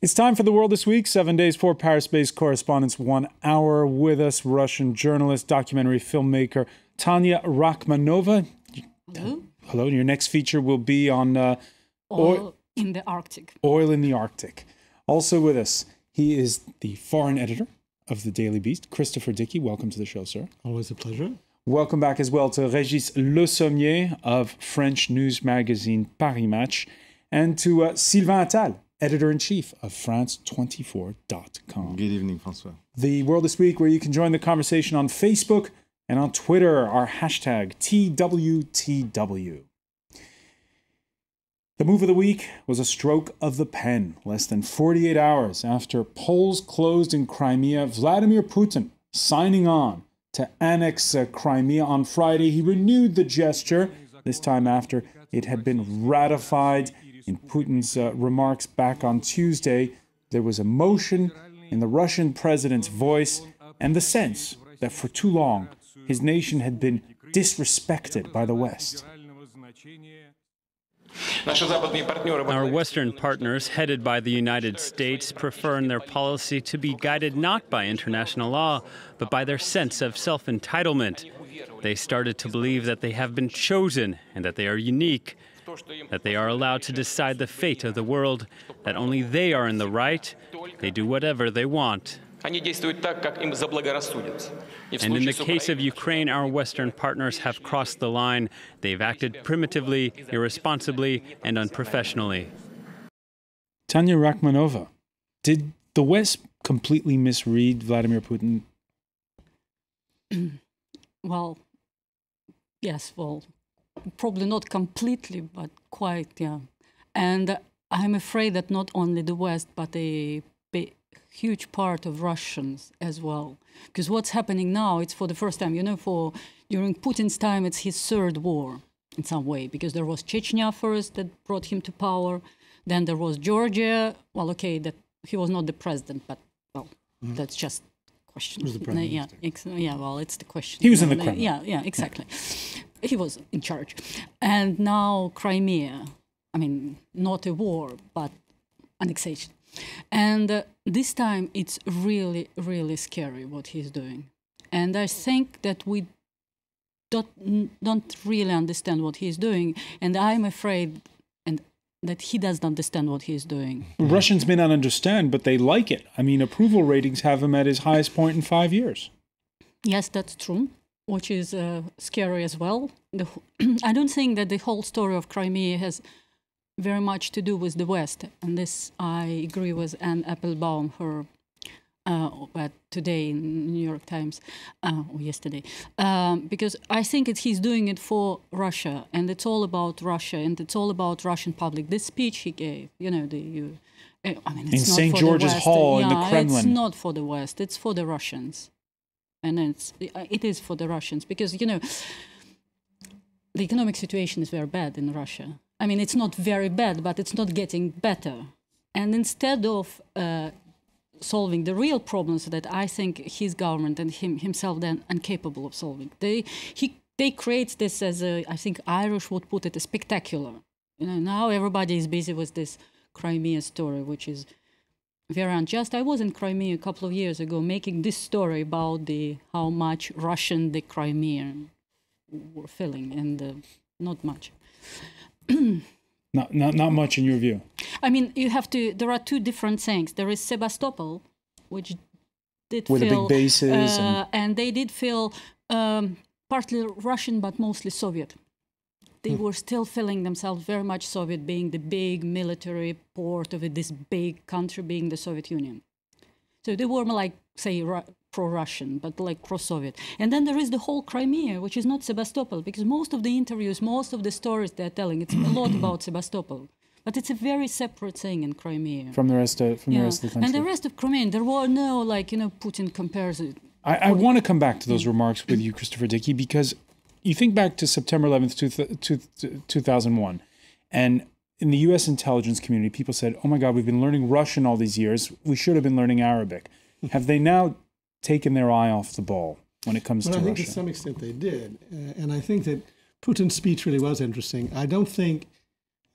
It's time for The World This Week. 7 days for Paris-based correspondents, 1 hour with us. Russian journalist, documentary filmmaker Tanya Rachmanova. Hello. Hello. Your next feature will be on oil in the Arctic. Oil in the Arctic. Also with us, he is the foreign editor of the Daily Beast, Christopher Dickey. Welcome to the show, sir. Always a pleasure. Welcome back as well to Régis Le Sommier of French news magazine Paris Match, and to Sylvain Attal, editor-in-chief of France24.com. Good evening, François. The World This Week, where you can join the conversation on Facebook and on Twitter, our hashtag TWTW. The move of the week was a stroke of the pen. Less than 48 hours after polls closed in Crimea, Vladimir Putin signing on to annex Crimea on Friday. He renewed the gesture, this time after it had been ratified. In Putin's remarks back on Tuesday, there was emotion in the Russian president's voice and the sense that for too long his nation had been disrespected by the West. Our Western partners, headed by the United States, prefer in their policy to be guided not by international law, but by their sense of self-entitlement. They started to believe that they have been chosen and that they are unique, that they are allowed to decide the fate of the world, that only they are in the right, they do whatever they want. And in the case of Ukraine, our Western partners have crossed the line. They've acted primitively, irresponsibly, and unprofessionally. Tanya Rachmanova, did the West completely misread Vladimir Putin? Well, yes, probably not completely, but quite, yeah. And I'm afraid that not only the West, but a huge part of Russians as well. Because what's happening now, it's for the first time, during Putin's time, it's his third war in some way, because there was Chechnya first that brought him to power. Then there was Georgia. Well, okay, that he was not the president, but, that's just a question. He was the president. It's the question. He was in the Kremlin. Yeah, exactly. He was in charge. And now Crimea, not a war, but annexation. And this time it's really, really scary what he's doing. And I think that we don't really understand what he's doing. And I'm afraid that he doesn't understand what he's doing. Russians may not understand, but they like it. Approval ratings have him at his highest point in 5 years. Yes, that's true, which is scary as well. I don't think that the whole story of Crimea has very much to do with the West, and this I agree with Anne Applebaum, her today in New York Times, or yesterday, because I think he's doing it for Russia, and it's all about Russia, and it's all about Russian public. This speech he gave, it's in St. George's Hall in the Kremlin. It's not for the West; it's for the Russians, and it is for the Russians because the economic situation is very bad in Russia. It's not very bad, but it's not getting better. And instead of solving the real problems that I think his government and himself then incapable of solving, they create this as I think Irish would put it, a spectacular. Now everybody is busy with this Crimea story, which is very unjust. I was in Crimea a couple of years ago making this story about how much Russian the Crimean were filling, and not much. Not much in your view. There are two different things. There is Sebastopol, which did with feel, the big bases, and they did feel partly Russian, but mostly Soviet. They were still feeling themselves very much Soviet, being the big military port of this big country, being the Soviet Union. So they were like, say, pro-Russian, but like pro-Soviet. And then there is the whole Crimea, which is not Sebastopol, because most of the interviews, most of the stories they're telling, it's a lot about Sebastopol. But it's a very separate thing in Crimea. From the rest of the country. And the rest of Crimea, there were no, Putin compares it. I want to come back to those remarks with you, Christopher Dickey, because you think back to September 11th, 2001, and in the U.S. intelligence community, people said, oh my God, we've been learning Russian all these years. We should have been learning Arabic. Have they now taken their eye off the ball when it comes to Russia? I think to some extent they did. And I think that Putin's speech really was interesting. I don't think,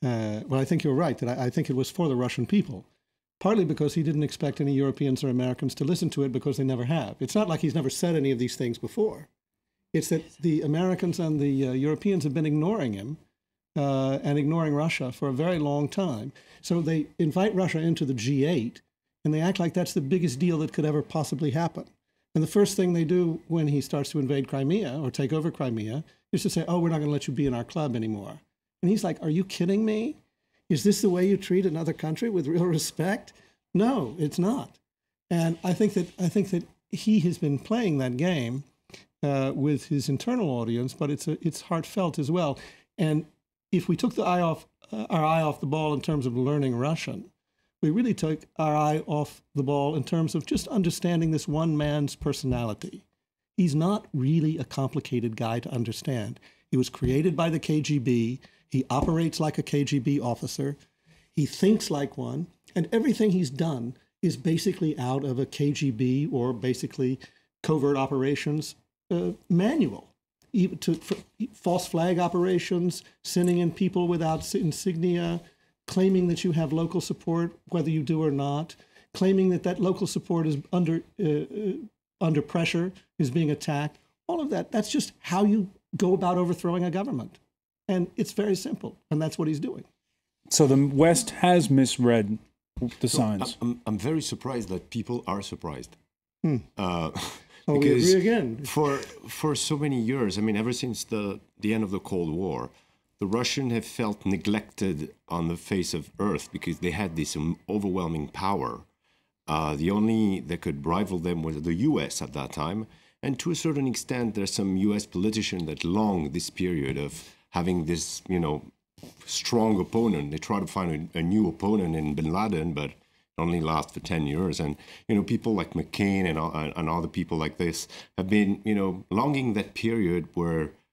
I think you're right, that I think it was for the Russian people. partly because he didn't expect any Europeans or Americans to listen to it because they never have. It's not like he's never said any of these things before. It's that the Americans and the Europeans have been ignoring him and ignoring Russia for a very long time. So they invite Russia into the G8, and they act like that's the biggest deal that could ever possibly happen. And the first thing they do when he starts to invade Crimea or take over Crimea is to say, oh, we're not going to let you be in our club anymore. And he's like, are you kidding me? Is this the way you treat another country with real respect? No, it's not. And I think that he has been playing that game with his internal audience, but it's heartfelt as well. And if we took our eye off the ball in terms of learning Russian, we really took our eye off the ball in terms of just understanding this one man's personality. He's not really a complicated guy to understand. He was created by the KGB. He operates like a KGB officer. He thinks like one. And everything he's done is basically out of a KGB or basically covert operations manual. Even for false flag operations, sending in people without insignia, claiming that you have local support, whether you do or not, claiming that local support is under pressure, is being attacked. All of that, that's just how you go about overthrowing a government. And it's very simple, and that's what he's doing. So the West has misread the signs. I'm very surprised that people are surprised. We agree again. For so many years, I mean, ever since the end of the Cold War, the Russians have felt neglected on the face of Earth because they had this overwhelming power. The only that could rival them was the U.S. at that time. And to a certain extent, there's some U.S. politicians that long this period of having this, strong opponent. They try to find a new opponent in Bin Laden, but it only lasts for 10 years. And, people like McCain and other people like this have been, longing that period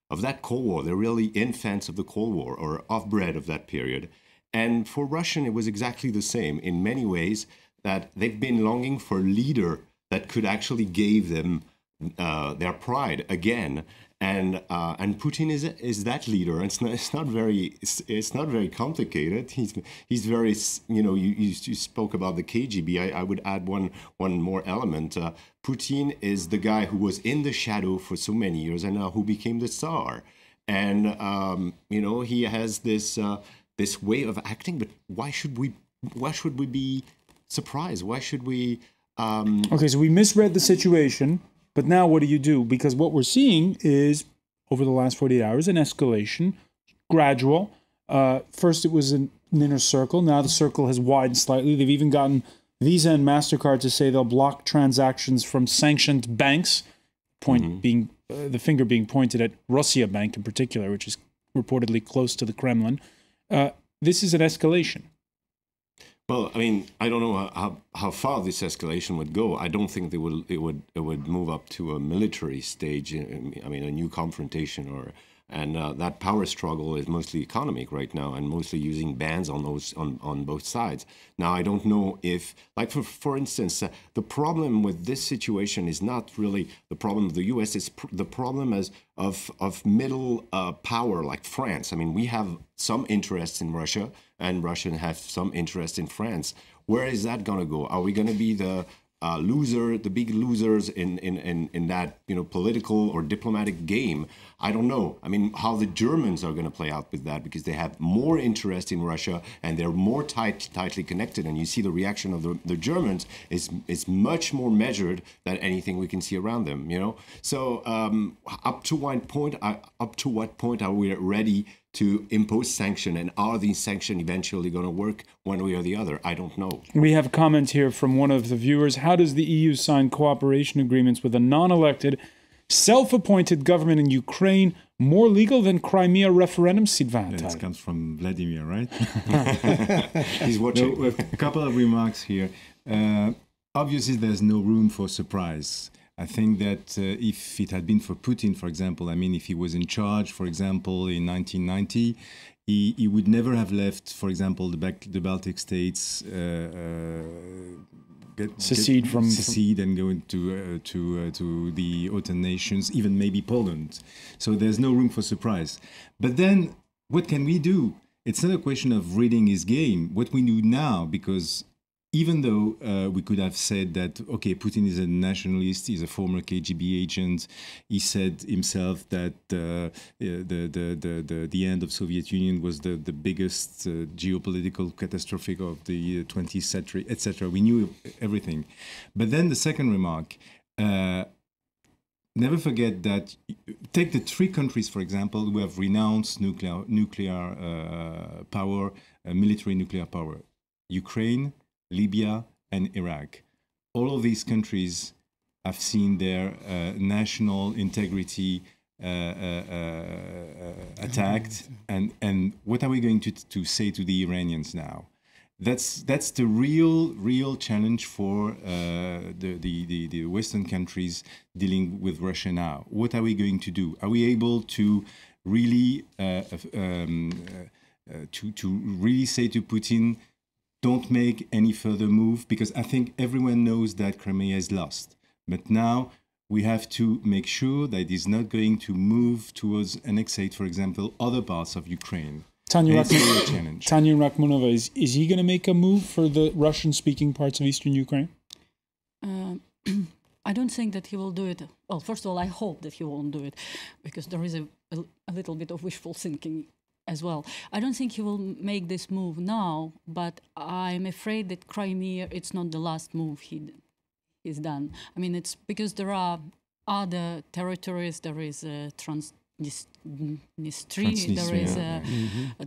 of that Cold War. They're really infants of the Cold War or off-bred of that period. And for Russian, it was exactly the same in many ways, that they've been longing for a leader that could actually give them their pride again. And Putin is that leader. It's not very complicated. He's very, you spoke about the KGB. I would add one more element. Putin is the guy who was in the shadow for so many years and now who became the Tsar. And he has this way of acting. But why should we be surprised? Why should we? Okay, so we misread the situation. But now what do you do? Because what we're seeing is, over the last 48 hours, an escalation, gradual. First it was an inner circle. Now the circle has widened slightly. They've even gotten Visa and MasterCard to say they'll block transactions from sanctioned banks, being the finger being pointed at Russia Bank in particular, which is reportedly close to the Kremlin. This is an escalation. Well, I mean, I don't know how far this escalation would go. I don't think it would move up to a military stage. I mean, a new confrontation and that power struggle is mostly economic right now and mostly using bans on both sides. Now, I don't know if, like for instance, the problem with this situation is not really the problem of the U.S. It's the problem of middle power like France. I mean, we have some interest in Russia, and Russians have some interest in France. Where is that going to go? Are we going to be the big losers in that political or diplomatic game? I don't know. I mean, how the Germans are going to play out with that, because they have more interest in Russia and they're more tightly connected. And you see the reaction of the Germans is much more measured than anything we can see around them. So up to what point are we ready to impose sanction, and are these sanctions eventually going to work one way or the other? I don't know. We have a comment here from one of the viewers. How does the EU sign cooperation agreements with a non-elected, self-appointed government in Ukraine more legal than Crimea referendum? Sylvain. That comes from Vladimir, right? He's watching. A couple of remarks here. Obviously, there's no room for surprise. I think that if it had been for Putin, for example, I mean, if he was in charge, for example, in 1990, he would never have left, for example, the Baltic states secede and go to the OTAN nations, even maybe Poland. So there's no room for surprise. But then, what can we do? It's not a question of reading his game. What we do now, because even though we could have said that, okay, Putin is a nationalist, he's a former KGB agent, he said himself that the end of Soviet Union was the biggest geopolitical catastrophe of the 20th century, etc. We knew everything. But then the second remark, never forget that, take the three countries, for example, who have renounced nuclear power, military nuclear power: Ukraine, Libya, and Iraq. All of these countries have seen their national integrity attacked. And what are we going to say to the Iranians now? That's the real challenge for the Western countries dealing with Russia now. What are we going to do? Are we able to really to really say to Putin, don't make any further move? Because I think everyone knows that Crimea is lost. But now we have to make sure that it is not going to move towards annexate, for example, other parts of Ukraine. Tanya Rachmanova, is he going to make a move for the Russian-speaking parts of eastern Ukraine? I don't think that he will do it. Well, first of all, I hope that he won't do it, because there is a little bit of wishful thinking as well. I don't think he will make this move now, but I'm afraid that Crimea, it's not the last move he's done. I mean, it's because there are other territories. There is Transnistria,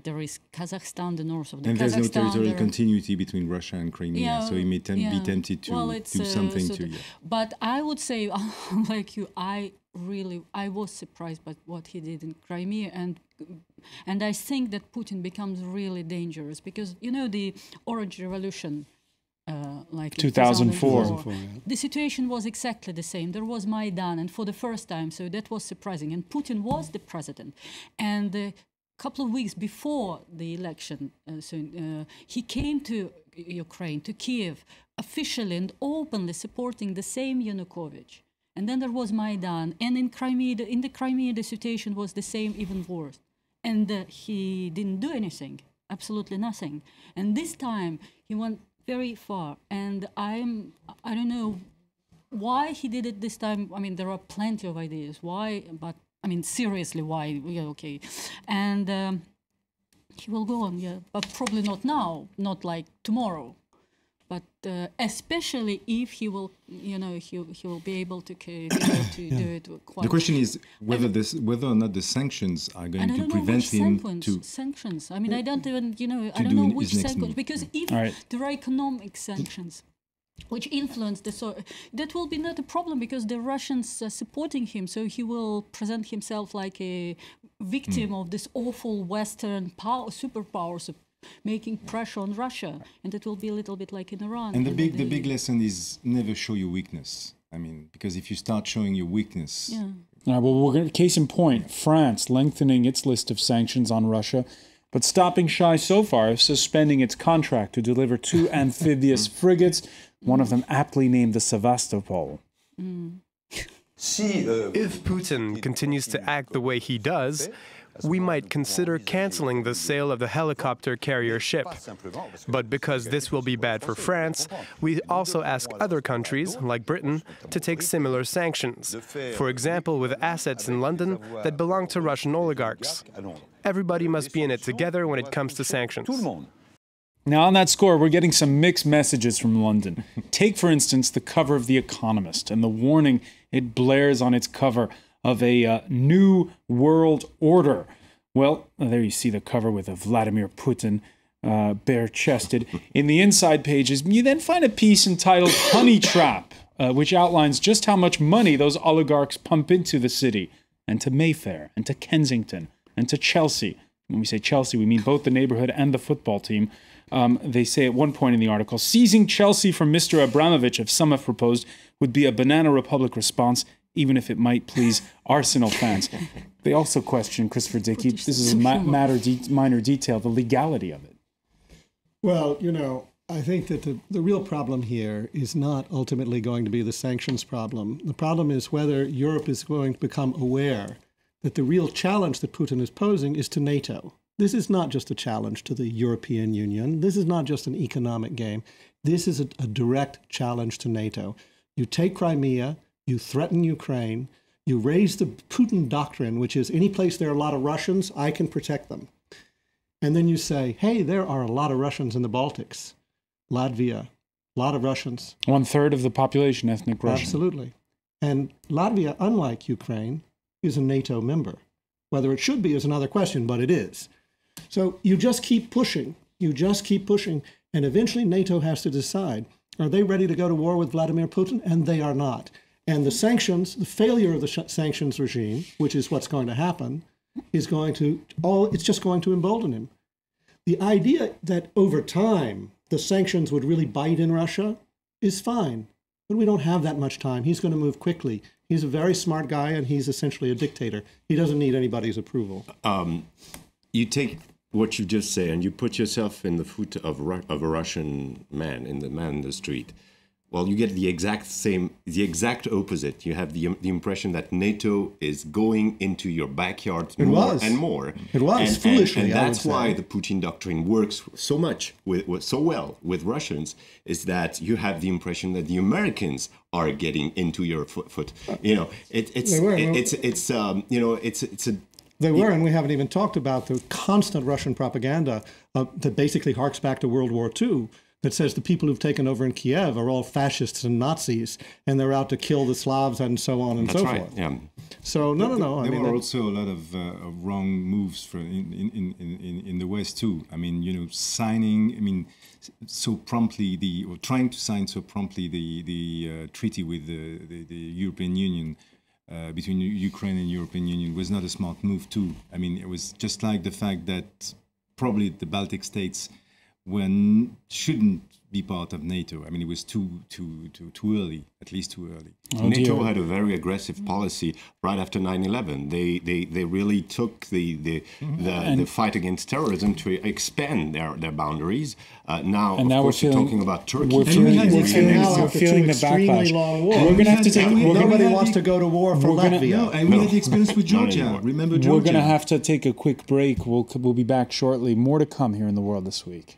there is Kazakhstan, the north of the Kazakhstan. And there's no territorial continuity between Russia and Crimea, so he may be tempted to do something to you. But I would say, like you, I was surprised by what he did in Crimea, and I think that Putin becomes really dangerous, because, you know, the Orange Revolution, like 2004. The situation was exactly the same. There was Maidan, and for the first time, so that was surprising. And Putin was the president. And a couple of weeks before the election, he came to Ukraine, to Kiev, officially and openly supporting the same Yanukovych. And then there was Maidan. And in the Crimea, the situation was the same, even worse. And he didn't do anything, absolutely nothing. And this time, he went very far, and I don't know why he did it this time. I mean, there are plenty of ideas why, but I mean, seriously, why? Yeah, okay, and he will go on, yeah, but probably not now, not like tomorrow, but especially if he will, you know, he will be able to do it quite. The question is whether or not the sanctions are going to prevent him to sanctions. I mean, I don't even, you know, I don't know which sanctions, because if there are economic sanctions which influence that will be not a problem, because the Russians are supporting him, so he will present himself like a victim of this awful Western superpowers making pressure on Russia, and it will be a little bit like in Iran. And the big lesson is never show your weakness. I mean, because if you start showing your weakness... Yeah. All right, well, we're going to, case in point, France lengthening its list of sanctions on Russia, but stopping shy so far of suspending its contract to deliver 2 amphibious frigates, one of them aptly named the Sevastopol. If Putin continues to act the way he does, we might consider canceling the sale of the helicopter carrier ship. But because this will be bad for France, we also ask other countries, like Britain, to take similar sanctions. For example, with assets in London that belong to Russian oligarchs. Everybody must be in it together when it comes to sanctions. Now, on that score, we're getting some mixed messages from London. Take, for instance, the cover of The Economist and the warning it blares on its cover of a new world order. Well, there you see the cover with a Vladimir Putin bare-chested. In the inside pages, you then find a piece entitled Honey Trap, which outlines just how much money those oligarchs pump into the city, and to Mayfair, and to Kensington, and to Chelsea. When we say Chelsea, we mean both the neighborhood and the football team. They say at one point in the article, seizing Chelsea from Mr. Abramovich, if some have proposed, would be a Banana Republic response, even if it might please Arsenal fans. They also question, Christopher Dickey, this is a minor detail, the legality of it. Well, you know, I think that the real problem here is not ultimately going to be the sanctions problem. The problem is whether Europe is going to become aware that the real challenge that Putin is posing is to NATO. This is not just a challenge to the European Union. This is not just an economic game. This is a direct challenge to NATO. You take Crimea, you threaten Ukraine, you raise the Putin doctrine, which is any place there are a lot of Russians, I can protect them. And then you say, hey, there are a lot of Russians in the Baltics, Latvia, a lot of Russians. 1/3 of the population, ethnic Russian. Absolutely. And Latvia, unlike Ukraine, is a NATO member. Whether it should be is another question, but it is. So you just keep pushing. You just keep pushing. And eventually NATO has to decide, are they ready to go to war with Vladimir Putin? And they are not. And the sanctions, the failure of the sanctions regime, which is what's going to happen, is going to, it's just going to embolden him. The idea that over time the sanctions would really bite in Russia is fine. But we don't have that much time. He's going to move quickly. He's a very smart guy, and he's essentially a dictator. He doesn't need anybody's approval. You take what you just say and you put yourself in the foot of a Russian man, in the man in the street. Well, you get the exact opposite. You have the impression that NATO is going into your backyard more and more. It was, foolishly, and that's why the Putin doctrine works so much, so well with Russians, is that you have the impression that the Americans are getting into your foot. You know, They were, and we haven't even talked about the constant Russian propaganda that basically harks back to World War II, that says the people who've taken over in Kiev are all fascists and Nazis, and they're out to kill the Slavs and so on and so forth. Yeah. So no. There were also a lot of wrong moves in the West too. I mean, you know, so promptly or trying to sign so promptly the treaty with the European Union. Between Ukraine and European Union was not a smart move too. I mean, it was just like the fact that probably the Baltic states shouldn't be part of NATO. I mean, it was too early, at least too early. NATO had a very aggressive policy right after 9/11. They really took the fight against terrorism to expand their boundaries. Now we're talking about Turkey. We're feeling the backlash. We're going to have to take. Nobody wants to go to war for Latvia. And we had the experience with Georgia. Remember Georgia? We're going to have to take a quick break. We'll be back shortly. More to come here in The World This Week.